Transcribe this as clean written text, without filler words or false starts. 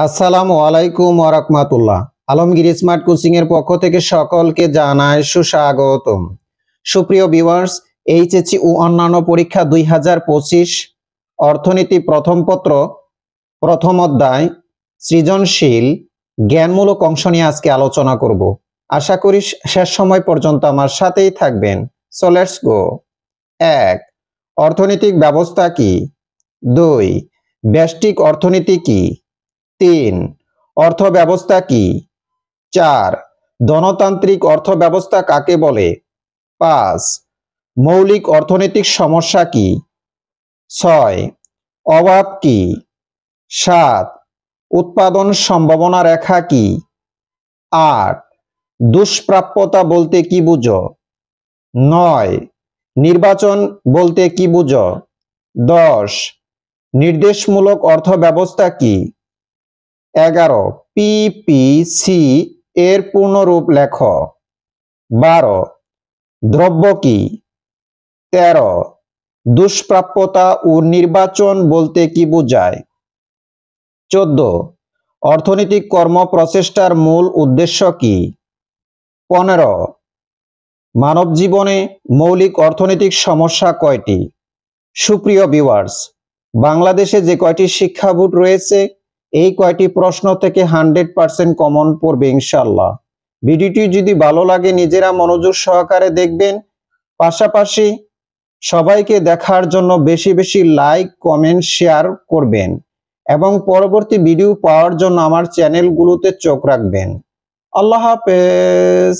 আসসালামু আলাইকুম ওয়া রাহমাতুল্লাহ। আলমগীর স্মার্ট কোচিং এর পক্ষ থেকে সকলকে জানাই সুস্বাগতম। সুপ্রিয় ভিউয়ার্স, এইচএসসি ও অন্যান্য পরীক্ষা 2025 অর্থনীতি প্রথম পত্র প্রথম অধ্যায় সৃজনশীল জ্ঞানমূলক অংশ নিয়ে আজকে আলোচনা করব। আশা করি শেষ সময় পর্যন্ত আমার সাথেই থাকবেন। So let's go. 1. অর্থনৈতিক ব্যবস্থা কি? 2. ব্যষ্টিক অর্থনীতি কি? 3. অর্থব্যবস্থা কি? 4. ধনতান্ত্রিক অর্থব্যবস্থা কাকে বলে? 5. মৌলিক অর্থনৈতিক সমস্যা কি? 6. অভাব কি? 7. উৎপাদন সম্ভাবনা রেখা কি? 8. দুষ্প্রাপ্যতা বলতে কি বুঝো? 9. নির্বাচন বলতে কি বুঝো? 10. নির্দেশমূলক অর্থব্যবস্থা কি? 11. পিপিসি এর পূর্ণরূপ লেখো। 12. দ্রব্য কি? 13. দুষ্প্রাপ্যতা ও নির্বাচন বলতে কি বোঝায়? 14. অর্থনৈতিক কর্ম প্রচেষ্টার মূল উদ্দেশ্য কি? 15. মানব জীবনে মৌলিক অর্থনৈতিক সমস্যা কয়টি? সুপ্রিয় ভিউয়ার্স, বাংলাদেশে যে কয়টি শিক্ষা বোর্ড রয়েছে এই কয়টি প্রশ্ন থেকে 100% কমন পড়বে ইনশাআল্লাহ। ভিডিওটি যদি ভালো লাগে নিজেরা মনোযোগ সহকারে দেখবেন, পাশাপাশি সবাইকে দেখার জন্য বেশি বেশি লাইক কমেন্ট শেয়ার করবেন এবং পরবর্তী ভিডিও পাওয়ার জন্য আমার চ্যানেলগুলোতে চোখ রাখবেন। আল্লাহ হাফেজ।